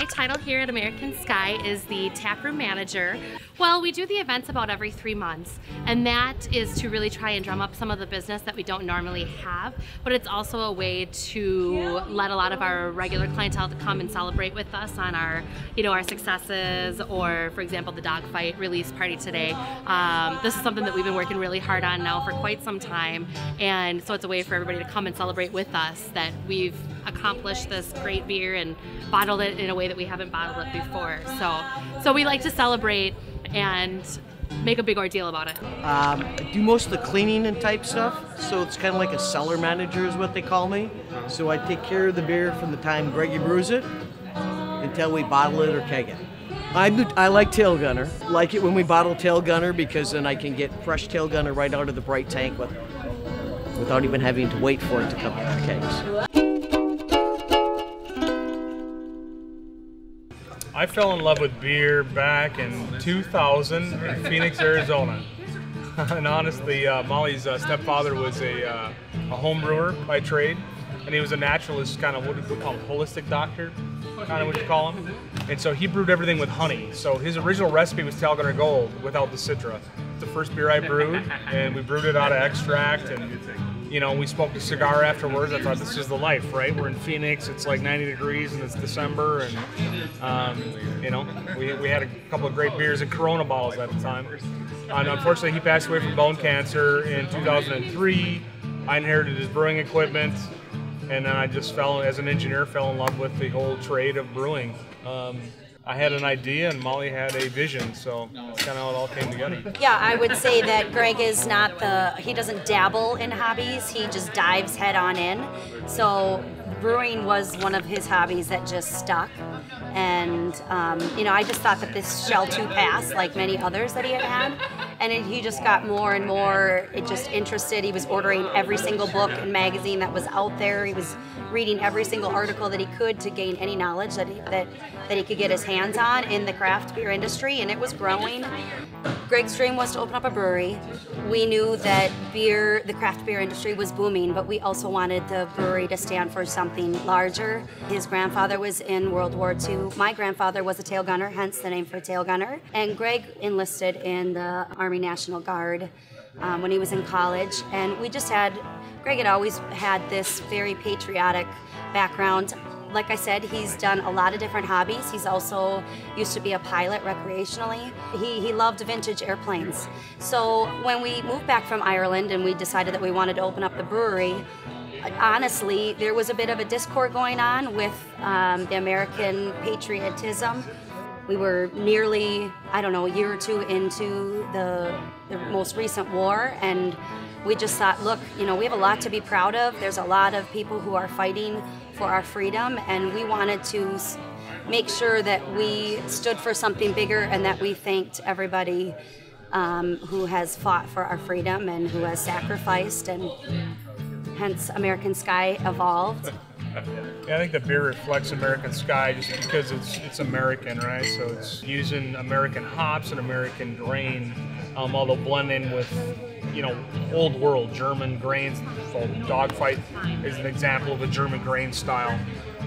my title here at American Sky is the Taproom Manager. Well, we do the events about every 3 months, and that is to really try and drum up some of the business that we don't normally have, but it's also a way to let a lot of our regular clientele to come and celebrate with us on our, our successes, or for example, the dogfight release party today. This is something that we've been working really hard on now for quite some time, and so it's a way for everybody to come and celebrate with us that we've accomplished this great beer and bottled it in a way that we haven't bottled it before. So we like to celebrate and make a big ordeal about it. I do most of the cleaning and type stuff, so it's kind of like a cellar manager is what they call me. So I take care of the beer from the time Greggy brews it until we bottle it or keg it. I like tail gunner. Like it when we bottle tail gunner because then I can get fresh tail gunner right out of the bright tank without even having to wait for it to come out of kegs. I fell in love with beer back in 2000 in Phoenix, Arizona. And honestly, Molly's stepfather was a home brewer by trade, and he was a naturalist, kind of what we call him, holistic doctor, kind of what you call him. And so he brewed everything with honey. So his original recipe was Tail Gunner Gold without the Citra. It's the first beer I brewed, and we brewed it out of extract, and we smoked a cigar afterwards. I thought, this is the life, right? We're in Phoenix, it's like 90 degrees and it's December, and we had a couple of great beers and Corona bottles at the time. And unfortunately, he passed away from bone cancer in 2003. I inherited his brewing equipment, and then I just as an engineer, fell in love with the whole trade of brewing. I had an idea and Molly had a vision, so that's kind of how it all came together. Yeah, I would say that Greg is he doesn't dabble in hobbies, he just dives head on in. So brewing was one of his hobbies that just stuck. And, I just thought that this shall too pass, like many others that he had. And he just got more and more interested. He was ordering every single book and magazine that was out there. He was reading every single article that he could to gain any knowledge that he could get his hands on in the craft beer industry, and it was growing. Greg's dream was to open up a brewery. We knew that the craft beer industry was booming, but we also wanted the brewery to stand for something larger. His grandfather was in World War II. My grandfather was a tail gunner, hence the name for tail gunner. And Greg enlisted in the Army National Guard when he was in college. And Greg had always had this very patriotic background. Like I said, he's done a lot of different hobbies. He's also used to be a pilot recreationally. He loved vintage airplanes. So when we moved back from Ireland and we decided that we wanted to open up the brewery, honestly, there was a bit of a discord going on with the American Patriotism. We were nearly, a year or two into the most recent war, and we just thought, look, we have a lot to be proud of. There's a lot of people who are fighting for our freedom, and we wanted to make sure that we stood for something bigger and that we thanked everybody who has fought for our freedom and who has sacrificed, and hence American Sky evolved. Yeah, I think the beer reflects American Sky just because it's American, right? So it's using American hops and American grain, although blending with old world German grains. So Dogfight is an example of a German grain style,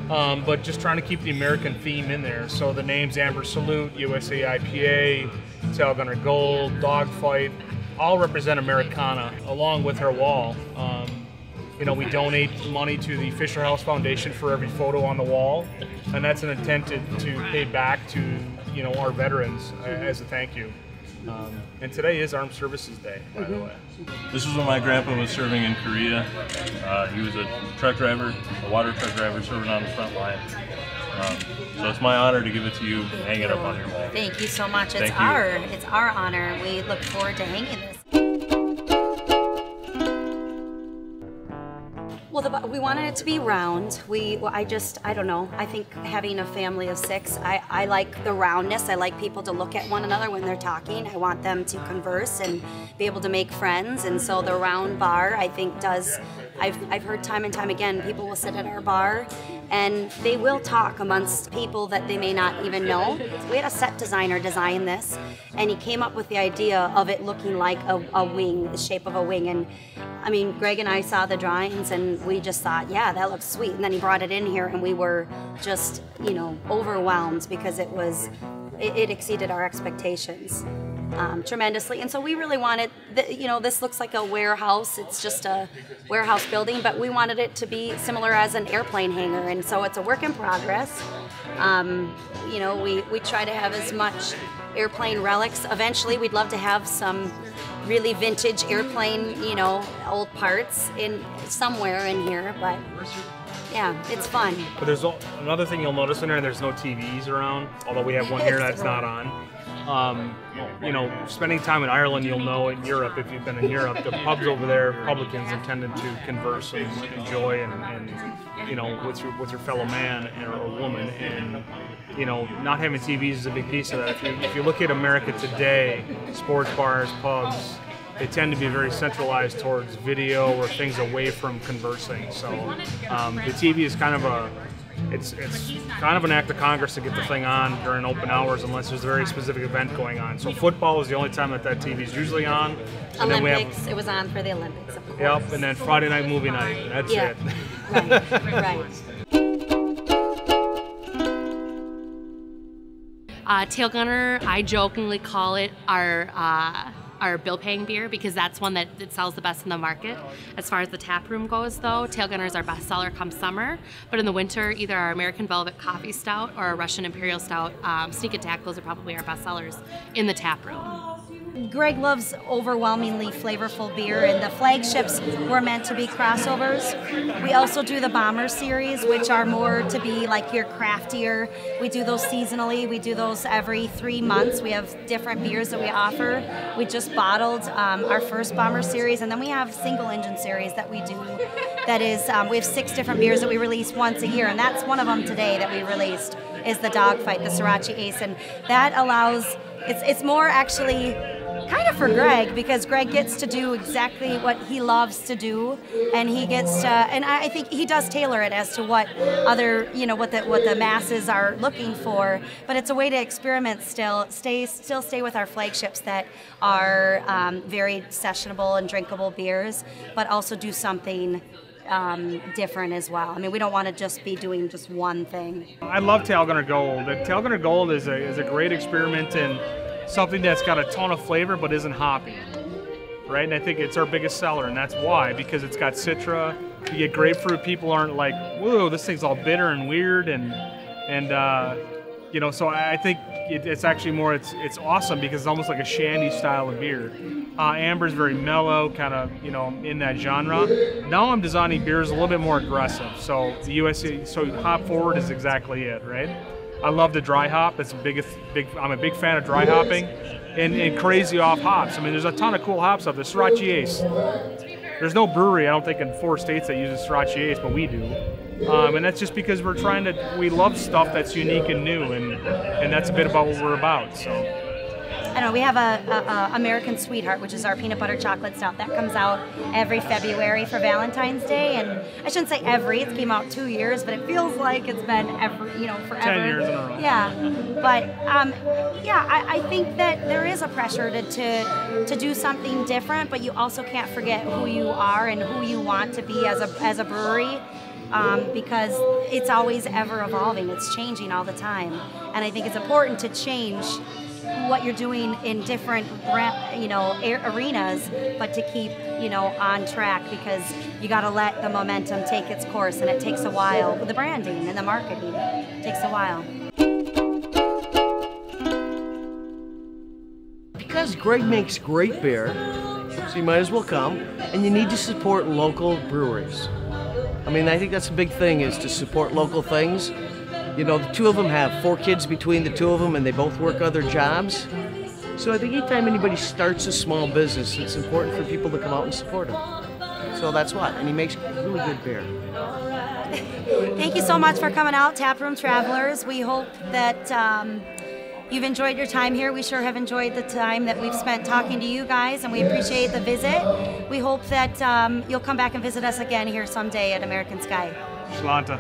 but just trying to keep the American theme in there. So the names Amber Salute, USA IPA, Tail Gunner Gold, Dogfight, all represent Americana, along with our wall. We donate money to the Fisher House Foundation for every photo on the wall, and that's an intent to pay back to our veterans as a thank you. And today is Armed Services Day, by the way. This was when my grandpa was serving in Korea. He was a truck driver, a water truck driver, serving on the front line. So it's my honor to give it to you and hang it up on your wall. Thank you so much. It's our honor. We look forward to hanging this. Well, we wanted it to be round. I don't know. I think having a family of 6, I like the roundness. I like people to look at one another when they're talking. I want them to converse and be able to make friends. And so the round bar, I think, I've heard time and time again, people will sit at our bar and they will talk amongst people that they may not even know. We had a set designer design this, and he came up with the idea of it looking like a wing, the shape of a wing. And I mean, Greg and I saw the drawings and we just thought, yeah, that looks sweet. And then he brought it in here and we were just, you know, overwhelmed because it exceeded our expectations tremendously. And so we really wanted, you know, this looks like a warehouse. It's just a warehouse building, but we wanted it to be similar as an airplane hangar. And so it's a work in progress. You know, we try to have as much airplane relics. Eventually, we'd love to have some really vintage airplane, you know, old parts in somewhere in here, but yeah, it's fun. But there's another thing you'll notice in there, there's no TVs around, although we have one here that's not on. You know, spending time in Ireland, you'll know in Europe, if you've been in Europe, the pubs over there, publicans are tended to converse and enjoy and you know, with your fellow man or woman, and you know, not having TVs is a big piece of that. If you look at America today, sports bars, pubs, they tend to be very centralized towards video or things away from conversing. So the TV is kind of it's kind of an act of Congress to get the thing on during open hours unless there's a very specific event going on. So football is the only time that TV is usually on. And Olympics, it was on for the Olympics, of course. Yep, and then Friday night movie night, that's it. Right. Tail Gunner, I jokingly call it our bill-paying beer because that's one that sells the best in the market. As far as the tap room goes, though, Tail Gunner is our best seller come summer. But in the winter, either our American Velvet Coffee Stout or our Russian Imperial Stout, Sneak Attack, those are probably our best sellers in the tap room. Greg loves overwhelmingly flavorful beer, and the flagships were meant to be crossovers. We also do the Bomber series, which are more to be like your craftier. We do those seasonally. We do those every 3 months. We have different beers that we offer. We just bottled our first Bomber series, and then we have single engine series that we do. That is, we have 6 different beers that we release once a year, and that's one of them today that we released is the Dogfight, the Sriracha Ace, and that allows, it's more actually kind of for Greg, because Greg gets to do exactly what he loves to do, and he gets to, and I think he does tailor it as to what other, you know, what the masses are looking for. But it's a way to experiment, still stay with our flagships that are very sessionable and drinkable beers, but also do something different as well. I mean, we don't want to just be doing just one thing. I love Tail Gunner Gold. The Tail Gunner Gold is a great experiment in something that's got a ton of flavor but isn't hoppy, right? And I think it's our biggest seller, and that's why, because it's got Citra. You get grapefruit, people aren't like, whoa, this thing's all bitter and weird, and you know, so I think it's actually more, it's awesome because it's almost like a shandy style of beer. Amber's very mellow, kind of, you know, in that genre. Now I'm designing beers a little bit more aggressive, so the USA, so hop forward is exactly it, right? I love the dry hop. I'm a big fan of dry hopping and crazy off hops. I mean, there's a ton of cool hops out there. Sriracha Ace. There's no brewery, I don't think, in 4 states that uses Sriracha Ace, but we do. And that's just because we love stuff that's unique and new, and that's a bit about what we're about. So. I know we have a American Sweetheart, which is our peanut butter chocolate stout that comes out every February for Valentine's Day, and I shouldn't say every. It came out 2 years, but it feels like it's been forever. 10 years in a row. Yeah, but I think that there is a pressure to do something different, but you also can't forget who you are and who you want to be as a brewery. Because it's always ever evolving, it's changing all the time, and I think it's important to change what you're doing in different, arenas, but to keep, on track, because you got to let the momentum take its course, and it takes a while. The branding and the marketing takes a while. Because Greg makes great beer, so you might as well come, and you need to support local breweries. I mean, I think that's a big thing, is to support local things. You know, the 2 of them have 4 kids between the 2 of them, and they both work other jobs. So I think anytime anybody starts a small business, it's important for people to come out and support him. So that's why, and he makes really good beer. Thank you so much for coming out, Taproom Travelers. We hope that you've enjoyed your time here. We sure have enjoyed the time that we've spent talking to you guys, and we appreciate the visit. We hope that you'll come back and visit us again here someday at American Sky. Shlanta.